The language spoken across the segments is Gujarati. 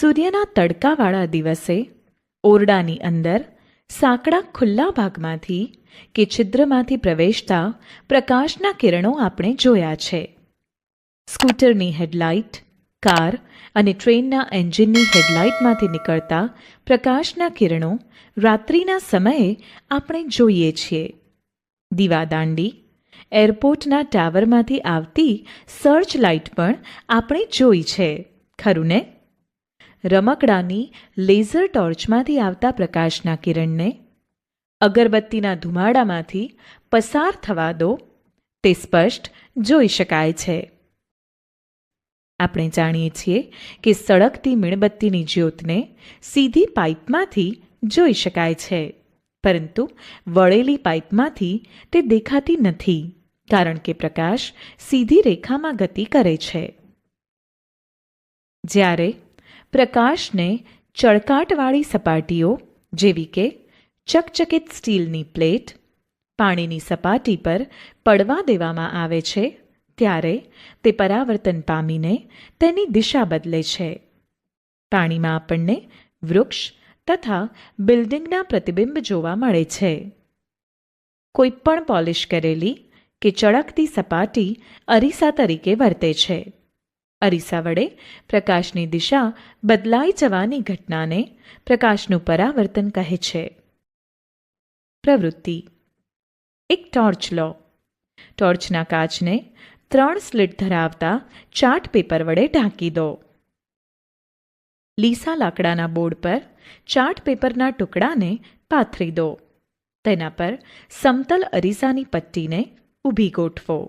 સૂર્યના તડકાવાળા દિવસે ઓરડાની અંદર સાંકડા ખુલ્લા ભાગમાંથી કે છિદ્રમાંથી પ્રવેશતા પ્રકાશના કિરણો આપણે જોયા છે. સ્કૂટરની હેડલાઇટ, કાર અને ટ્રેનના એન્જિનની હેડલાઇટમાંથી નીકળતા પ્રકાશના કિરણો રાત્રિના સમયે આપણે જોઈએ છીએ. દીવાદાંડી, એરપોર્ટના ટાવરમાંથી આવતી સર્ચ લાઇટ પણ આપણે જોઈ છે, ખરું ને? રમકડાની લેઝર ટોર્ચમાંથી આવતા પ્રકાશના કિરણને અગરબત્તીના ધુમાડામાંથી પસાર થવા દો, તે સ્પષ્ટ જોઈ શકાય છે. આપણે જાણીએ છીએ કે સળગતી મીણબત્તીની જ્યોતને સીધી પાઇપમાંથી જોઈ શકાય છે, પરંતુ વળેલી પાઇપમાંથી તે દેખાતી નથી, કારણ કે પ્રકાશ સીધી રેખામાં ગતિ કરે છે. જ્યારે પ્રકાશને ચળકાટવાળી સપાટીઓ જેવી કે ચકચકિત સ્ટીલની પ્લેટ, પાણીની સપાટી પર પડવા દેવામાં આવે છે, ત્યારે તે પરાવર્તન પામીને તેની દિશા બદલે છે. પાણીમાં આપણને વૃક્ષ તથા બિલ્ડિંગના પ્રતિબિંબ જોવા મળે છે. કોઈ પણ પોલિશ કરેલી કે ચળકતી સપાટી અરીસા તરીકે વર્તે છે. અરીસા વડે પ્રકાશની દિશા બદલાઈ જવાની ઘટનાને પ્રકાશનું પરાવર્તન કહે છે. પ્રવૃત્તિ: એક ટોર્ચ લો. ટોર્ચના કાચને 3 સ્લિટ ધરાવતા ચાર્ટ પેપર વડે ઢાંકી દો. લીસા લાકડાના બોર્ડ પર ચાર્ટ પેપરના ટુકડાને પાથરી દો. તેના પર સમતલ અરીસાની પટ્ટીને ઊભી ગોઠવો.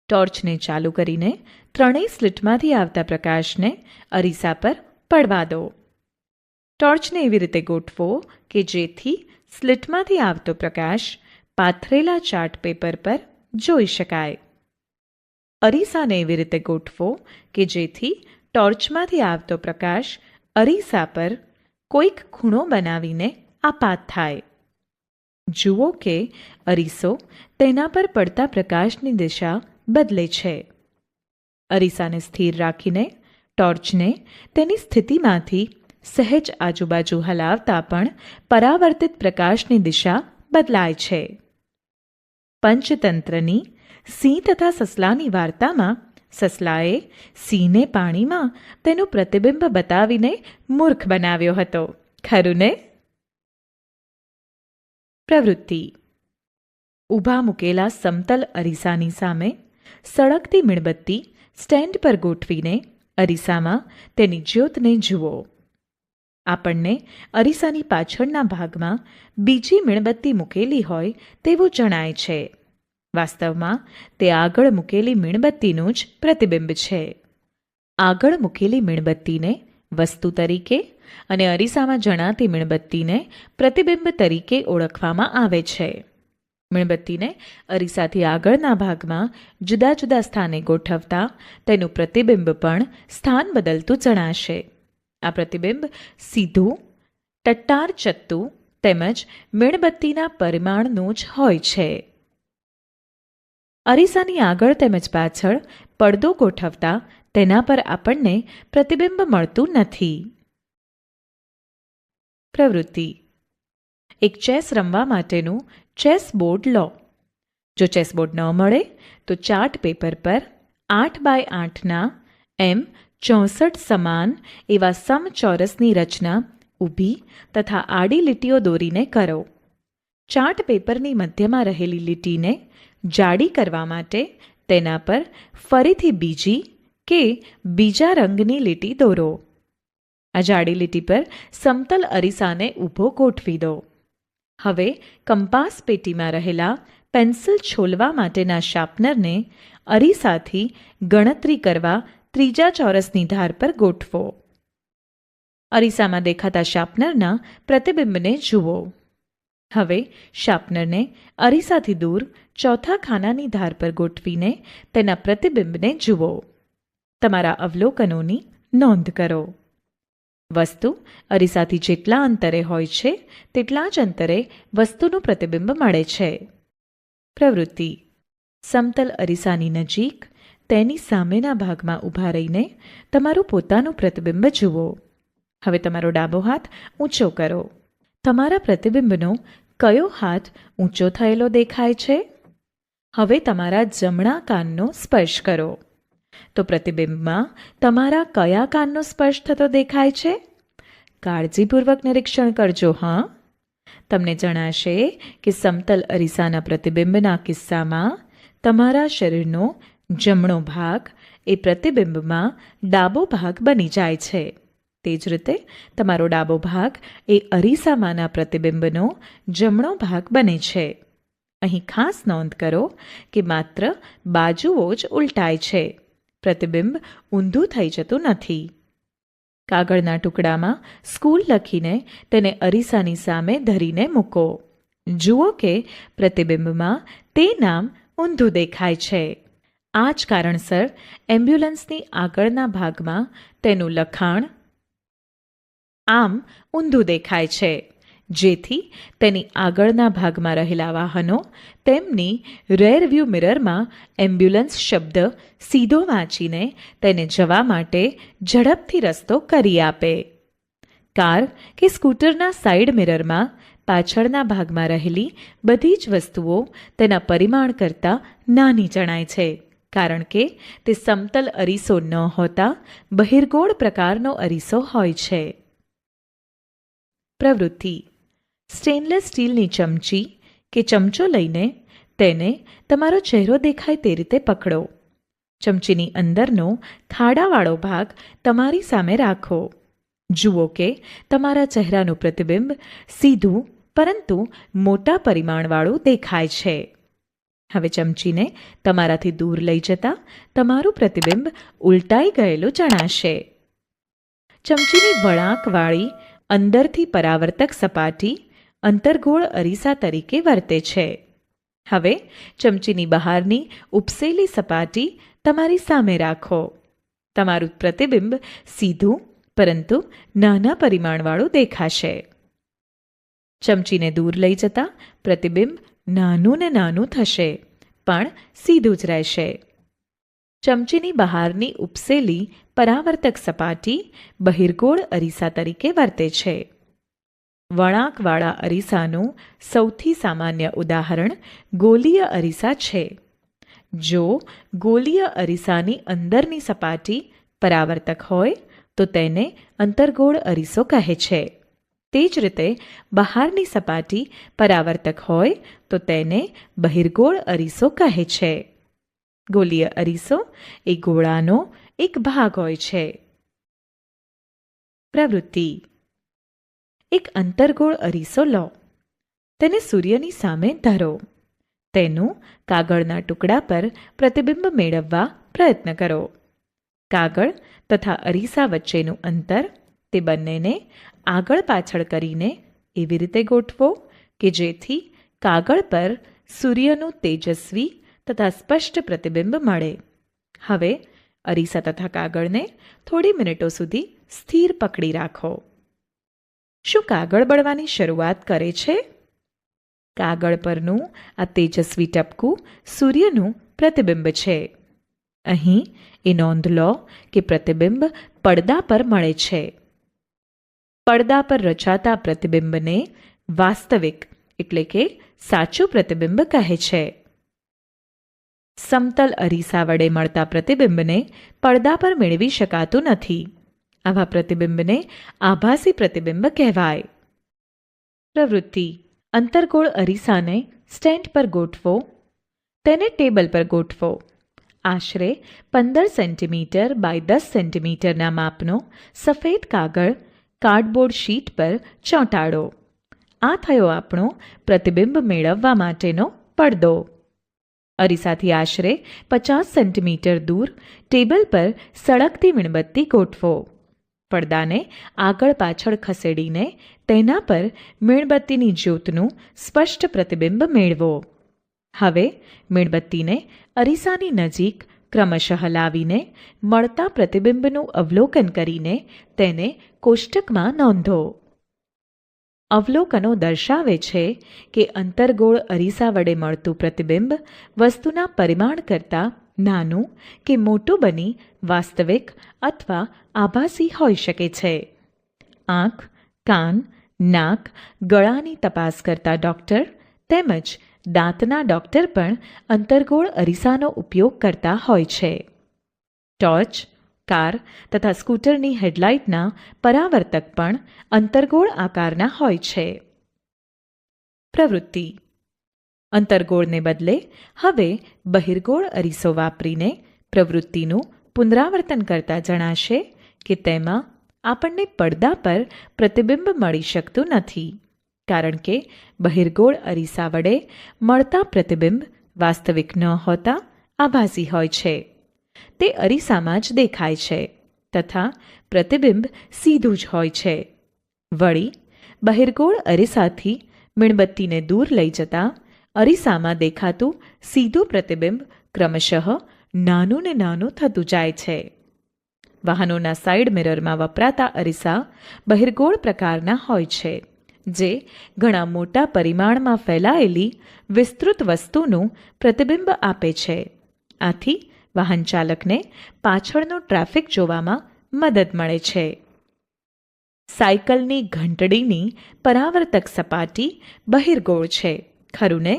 ટોર્ચને ચાલુ કરીને 3 સ્લિટમાંથી આવતા પ્રકાશને અરીસા પર પડવા દો. ટોર્ચને એવી રીતે ગોઠવો કે જેથી સ્લિટમાંથી આવતો પ્રકાશ પાથરેલા ચાર્ટ પેપર પર જોઈ શકાય. અરીસાને એવી રીતે ગોઠવો કે જેથી ટોર્ચમાંથી આવતો પ્રકાશ અરીસા પર કોઈક ખૂણો બનાવીને આપાત થાય. જુઓ કે અરીસો તેના પર પડતા પ્રકાશની દિશા બદલે છે. અરીસાને સ્થિર રાખીને ટોર્ચને તેની સ્થિતિમાંથી સહેજ આજુબાજુ હલાવતા પણ પરાવર્તિત પ્રકાશની દિશા બદલાય છે. પંચતંત્રની સિંહ તથા સસલાની વાર્તામાં સસલાએ સિંહને પાણીમાં તેનું પ્રતિબિંબ બતાવીને મૂર્ખ બનાવ્યો હતો, ખરું ને? પ્રવૃત્તિ: ઊભા મૂકેલા સમતલ અરીસાની સામે સળગતી મીણબત્તી સ્ટેન્ડ પર ગોઠવીને અરીસામાં તેની જ્યોતને જુઓ. આપણને અરીસાની પાછળના ભાગમાં બીજી મીણબત્તી મૂકેલી હોય તેવું જણાય છે. વાસ્તવમાં તે આગળ મૂકેલી મીણબત્તીનું જ પ્રતિબિંબ છે. આગળ મૂકેલી મીણબત્તીને વસ્તુ તરીકે અને અરીસામાં જણાતી મીણબત્તીને પ્રતિબિંબ તરીકે ઓળખવામાં આવે છે. મીણબત્તીને અરીસાથી આગળના ભાગમાં જુદા જુદા સ્થાને ગોઠવતા તેનું પ્રતિબિંબ પણ સ્થાન બદલતું જણાશે. આ પ્રતિબિંબ સીધું, ટટ્ટાર ચત્તું તેમજ મીણબત્તીના પરિમાણનું જ હોય છે. અરીસાની આગળ તેમજ પાછળ પડદો ગોઠવતા તેના પર આપણને પ્રતિબિંબ મળતું નથી. પ્રવૃત્તિ: એક ચેસ રમવા માટેનું ચેસ બોર્ડ લો. જો ચેસ બોર્ડ ન મળે તો ચાર્ટ પેપર પર 8x8ના એમ 64 સમાન એવા સમચોરસની રચના ઊભી તથા આડી લીટીઓ દોરીને કરો. ચાર્ટ પેપરની મધ્યમાં રહેલી લીટીને જાડી કરવા માટે તેના પર ફરીથી બીજી કે બીજા રંગની લીટી દોરો. આ જાડી લીટી પર સમતલ અરીસાને ઊભો ગોઠવી દો. હવે કંપાસ પેટીમાં રહેલા પેન્સિલ છોલવા માટેના શાર્પનરને અરીસાથી ગણતરી કરવા ત્રીજા ચોરસની ધાર પર ગોઠવો. અરીસામાં દેખાતા શાર્પનરના પ્રતિબિંબને જુઓ. હવે શાર્પનરને અરીસાથી દૂર ચોથા ખાનાની ધાર પર ગોઠવીને તેના પ્રતિબિંબને જુઓ. તમારા અવલોકનોની નોંધ કરો. વસ્તુ અરીસાથી જેટલા અંતરે હોય છે તેટલા જ અંતરે વસ્તુનું પ્રતિબિંબ મળે છે. પ્રવૃત્તિ: સમતલ અરીસાની નજીક તેની સામેના ભાગમાં ઊભા રહીને તમારું પોતાનું પ્રતિબિંબ જુઓ. હવે તમારો ડાબો હાથ ઊંચો કરો. તમારા પ્રતિબિંબનો કયો હાથ ઊંચો થયેલો દેખાય છે? હવે તમારા જમણા કાનનો સ્પર્શ કરો. તો પ્રતિબિંબમાં તમારા કયા કાનનો સ્પર્શ થતો દેખાય છે? કાળજીપૂર્વક નિરીક્ષણ કરજો. હા, તમને જણાશે કે સમતલ અરીસાના પ્રતિબિંબના કિસ્સામાં તમારા શરીરનો જમણો ભાગ એ પ્રતિબિંબમાં ડાબો ભાગ બની જાય છે. તે જ રીતે તમારો ડાબો ભાગ એ અરીસામાંના પ્રતિબિંબનો જમણો ભાગ બને છે. અહીં ખાસ નોંધ કરો કે માત્ર બાજુઓ જ ઉલટાય છે. પ્રતિબિંબ ઊંધું થઈ જતું નથી. કાગળના ટુકડામાં સ્કૂલ લખીને તેને અરીસાની સામે ધરીને મૂકો. જુઓ કે પ્રતિબિંબમાં તે નામ ઊંધું દેખાય છે. આ જ કારણસર એમ્બ્યુલન્સની આગળના ભાગમાં તેનું લખાણ આમ ઊંધું દેખાય છે, જેથી તેની આગળના ભાગમાં રહેલા વાહનો તેમની રેર વ્યૂ મિરરમાં એમ્બ્યુલન્સ શબ્દ સીધો વાંચીને તેને જવા માટે ઝડપથી રસ્તો કરી આપે. કાર કે સ્કૂટરના સાઇડ મિરરમાં પાછળના ભાગમાં રહેલી બધી જ વસ્તુઓ તેના પરિમાણ કરતાં નાની જણાય છે, કારણ કે તે સમતલ અરીસો ન હોતા બહિર્ગોળ પ્રકારનો અરીસો હોય છે. પ્રવૃત્તિ: સ્ટેનલેસ સ્ટીલની ચમચી કે ચમચો લઈને તેને તમારો ચહેરો દેખાય તે રીતે પકડો. ચમચીની અંદરનો ખાડાવાળો ભાગ તમારી સામે રાખો. જુઓ કે તમારા ચહેરાનું પ્રતિબિંબ સીધું પરંતુ મોટા પરિમાણવાળું દેખાય છે. હવે ચમચીને તમારાથી દૂર લઈ જતા તમારું પ્રતિબિંબ ઉલટાઈ ગયેલું જણાશે. ચમચીની વળાંકવાળી અંદરથી પરાવર્તક સપાટી અંતર્ગોળ અરીસા તરીકે વર્તે છે. હવે ચમચીની બહારની ઉપસેલી સપાટી તમારી સામે રાખો. તમારું પ્રતિબિંબ સીધું પરંતુ નાના પરિમાણવાળું દેખાશે. ચમચીને દૂર લઈ જતા પ્રતિબિંબ નાનું ને નાનું થશે, પણ સીધું જ રહેશે. ચમચીની બહારની ઉપસેલી પરાવર્તક સપાટી બહિર્ગોળ અરીસા તરીકે વર્તે છે. વળાંકવાળા અરીસાનું સૌથી સામાન્ય ઉદાહરણ ગોલીય અરીસા છે. જો ગોલીય અરીસાની અંદરની સપાટી પરાવર્તક હોય તો તેને અંતર્ગોળ અરીસો કહે છે. તે જ રીતે બહારની સપાટી પરાવર્તક હોય તો તેને બહિર્ગોળ અરીસો કહે છે. ગોલીય અરીસો એ ગોળાનો એક ભાગ હોય છે. પ્રવૃત્તિ: એક અંતર્ગોળ અરીસો લો. તેને સૂર્યની સામે ધરો. તેનું કાગળના ટુકડા પર પ્રતિબિંબ મેળવવા પ્રયત્ન કરો. કાગળ તથા અરીસા વચ્ચેનું અંતર તે બંનેને આગળ પાછળ કરીને એવી રીતે ગોઠવો કે જેથી કાગળ પર સૂર્યનું તેજસ્વી તથા સ્પષ્ટ પ્રતિબિંબ મળે. હવે અરીસા તથા કાગળને થોડી મિનિટો સુધી સ્થિર પકડી રાખો. શું કાગળ બળવાની શરૂઆત કરે છે? કાગળ પરનું આ તેજસ્વી ટપકું સૂર્યનું પ્રતિબિંબ છે. અહીં એ નોંધ લો કે પ્રતિબિંબ પડદા પર મળે છે. પડદા પર રચાતા પ્રતિબિંબને વાસ્તવિક એટલે કે સાચું પ્રતિબિંબ કહે છે. સમતલ અરીસા વડે મળતા પ્રતિબિંબને પડદા પર મેળવી શકાતું નથી. આવા પ્રતિબિંબને આભાસી પ્રતિબિંબ કહેવાય. પ્રવૃત્તિ: અંતર્ગોળ અરીસાને સ્ટેન્ડ પર ગોઠવો. તેને ટેબલ પર ગોઠવો. આશરે 15 સેન્ટીમીટર બાય 10 સેન્ટીમીટરના માપનો સફેદ કાગળ કાર્ડબોર્ડ શીટ પર ચોંટાડો. આ થયો આપણો પ્રતિબિંબ મેળવવા માટેનો પડદો. અરીસાથી આશરે 50 સેન્ટીમીટર દૂર ટેબલ પર સળગતી મીણબત્તી ગોઠવો. પડદાને આગળ પાછળ ખસેડીને તેના પર મીણબત્તીની જ્યોતનું સ્પષ્ટ પ્રતિબિંબ મેળવો. હવે મીણબત્તીને અરીસાની નજીક ક્રમશઃ લાવીને મળતા પ્રતિબિંબનું અવલોકન કરીને તેને કોષ્ટકમાં નોંધો. અવલોકનો દર્શાવે છે કે અંતર્ગોળ અરીસા વડે મળતું પ્રતિબિંબ વસ્તુના પરિમાણ કરતાં નાનું કે મોટું બની વાસ્તવિક અથવા આભાસી હોઈ શકે છે. આંખ, કાન, નાક, ગળાની તપાસ કરતા ડૉક્ટર તેમજ દાંતના ડૉક્ટર પણ અંતર્ગોળ અરીસાનો ઉપયોગ કરતા હોય છે. ટોર્ચ, કાર તથા સ્કૂટરની હેડલાઇટના પરાવર્તક પણ અંતર્ગોળ આકારના હોય છે. પ્રવૃત્તિ: અંતર્ગોળને બદલે હવે બહિર્ગોળ અરીસો વાપરીને પ્રવૃત્તિનું પુનરાવર્તન કરતા જણાશે કે તેમાં આપણને પડદા પર પ્રતિબિંબ મળી શકતું નથી, કારણ કે બહિર્ગોળ અરીસા વડે મળતા પ્રતિબિંબ વાસ્તવિક ન હોતા આભાસી હોય છે. તે અરીસામાં જ દેખાય છે તથા પ્રતિબિંબ સીધું જ હોય છે. વળી બહિર્ગોળ અરીસાથી મીણબત્તીને દૂર લઈ જતા અરીસામાં દેખાતું સીધું પ્રતિબિંબ ક્રમશઃ નાનું ને નાનું થતું જાય છે. વાહનોના સાઇડ મિરરમાં વપરાતા અરીસા બહિર્ગોળ પ્રકારના હોય છે, જે ઘણા મોટા પરિમાણમાં ફેલાયેલી વિસ્તૃત વસ્તુનું પ્રતિબિંબ આપે છે. આથી વાહન ચાલકને પાછળનો ટ્રાફિક જોવામાં મદદ મળે છે. સાયકલની ઘંટડીની પરાવર્તક સપાટી બહિર્ગોળ છે, ખરું ને?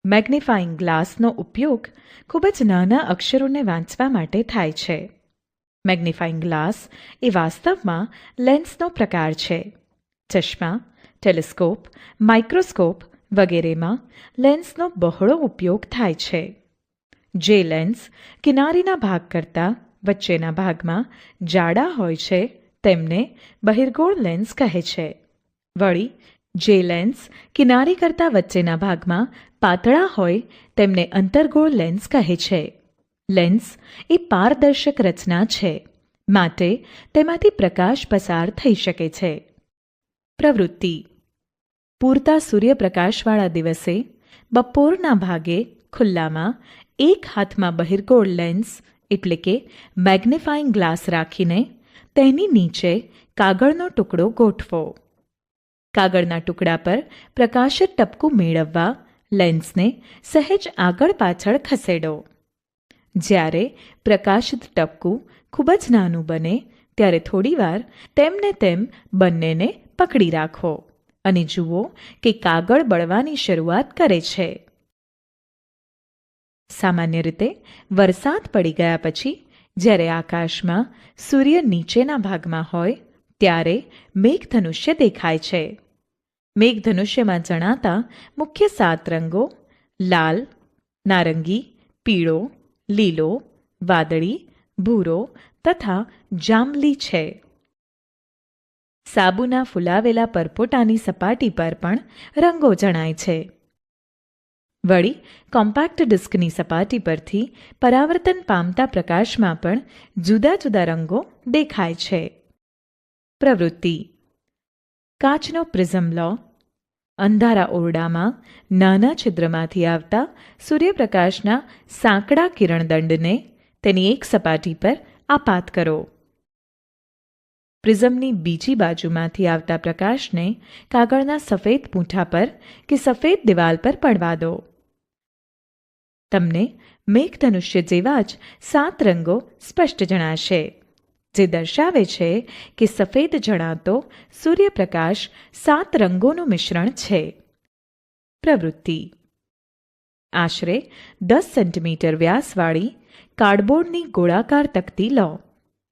મેગ્નિફાઇંગ ગ્લાસનો ઉપયોગ ખૂબ જ નાના અક્ષરોને વાંચવા માટે થાય છે. મેગ્નિફાઇંગ ગ્લાસ એ વાસ્તવમાં લેન્સનો પ્રકાર છે. ચશ્મા, ટેલિસ્કોપ, માઇક્રોસ્કોપ વગેરેમાં લેન્સનો બહોળો ઉપયોગ થાય છે. જે લેન્સ કિનારીના ભાગ કરતાં વચ્ચેના ભાગમાં જાડા હોય છે તેમને બહિર્ગોળ લેન્સ કહે છે. વળી જે લેન્સ કિનારી કરતાં વચ્ચેના ભાગમાં પાતળા હોય તેમને અંતર્ગોળ લેન્સ કહે છે. લેન્સ એ પારદર્શક રચના છે, માટે તેમાંથી પ્રકાશ પસાર થઈ શકે છે. પ્રવૃત્તિ: પૂરતા સૂર્યપ્રકાશવાળા દિવસે બપોરના ભાગે ખુલ્લામાં એક હાથમાં બહિર્ગોળ લેન્સ એટલે કે મેગ્નિફાઇંગ ગ્લાસ રાખીને તેની નીચે કાગળનો ટુકડો ગોઠવો. કાગળના ટુકડા પર પ્રકાશિત ટપકું મેળવવા લેન્સને સહેજ આગળ પાછળ ખસેડો. જ્યારે પ્રકાશિત ટપકું ખૂબ જ નાનું બને ત્યારે થોડીવાર તેમને તેમ બંનેને પકડી રાખો અને જુઓ કે કાગળ બળવાની શરૂઆત કરે છે. સામાન્ય રીતે વરસાદ પડી ગયા પછી જ્યારે આકાશમાં સૂર્ય નીચેના ભાગમાં હોય ત્યારે મેઘધનુષ્ય દેખાય છે. મેઘધનુષ્યમાં જણાતા મુખ્ય 7 રંગો લાલ, નારંગી, પીળો, લીલો, વાદળી, ભૂરો તથા જાંબલી છે. સાબુના ફૂલાવેલા પરપોટાની સપાટી પર પણ રંગો જણાય છે. વળી કોમ્પેક્ટ ડિસ્કની સપાટી પરથી પરાવર્તન પામતા પ્રકાશમાં પણ જુદા જુદા રંગો દેખાય છે. પ્રવૃત્તિ: કાચનો પ્રિઝમ લો. અંધારા ઓરડામાં નાના છિદ્રમાંથી આવતા સૂર્યપ્રકાશના સાંકડા કિરણદંડને તેની એક સપાટી પર આપાત કરો. પ્રિઝમની બીજી બાજુમાંથી આવતા પ્રકાશને કાગળના સફેદ પૂંઠા પર કે સફેદ દિવાલ પર પડવા દો. તમને મેઘધનુષ્ય જેવા જ 7 રંગો સ્પષ્ટ જણાશે, જે દર્શાવે છે કે સફેદ જણાતો સૂર્યપ્રકાશ 7 રંગોનું મિશ્રણ છે. પ્રવૃત્તિ: આશરે 10 સેન્ટીમીટર વ્યાસવાળી કાર્ડબોર્ડની ગોળાકાર તકતી લો.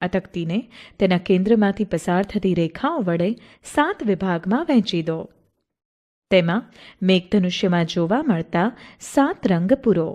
આ તકતીને તેના કેન્દ્રમાંથી પસાર થતી રેખાઓ વડે 7 વિભાગમાં વહેંચી દો. તેમાં મેઘધનુષ્યમાં જોવા મળતા 7 રંગ પૂરો.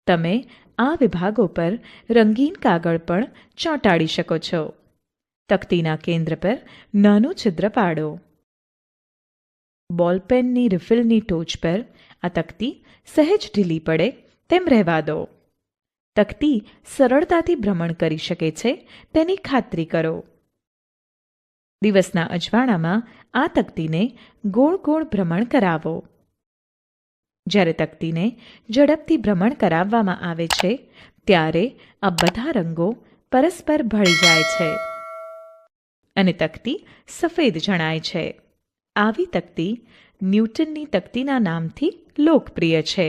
તમે આ વિભાગો પર રંગીન કાગળ પણ ચોંટાડી શકો છો. તકતીના કેન્દ્ર પર નાનું છિદ્ર પાડો. બોલપેનની રિફિલની ટોચ પર આ તકતી સહેજ ઢીલી પડે તેમ રહેવા દો. તકતી સરળતાથી ભ્રમણ કરી શકે છે તેની ખાતરી કરો. દિવસના અજવાળામાં આ તકતીને ગોળ ગોળ ભ્રમણ કરાવો. જ્યારે તકતીને ઝડપથી ભ્રમણ કરાવવામાં આવે છે ત્યારે આ બધા રંગો પરસ્પર ભળી જાય છે અને તકતી સફેદ જણાય છે. આવી તકતી ન્યૂટનની તકતીના નામથી લોકપ્રિય છે.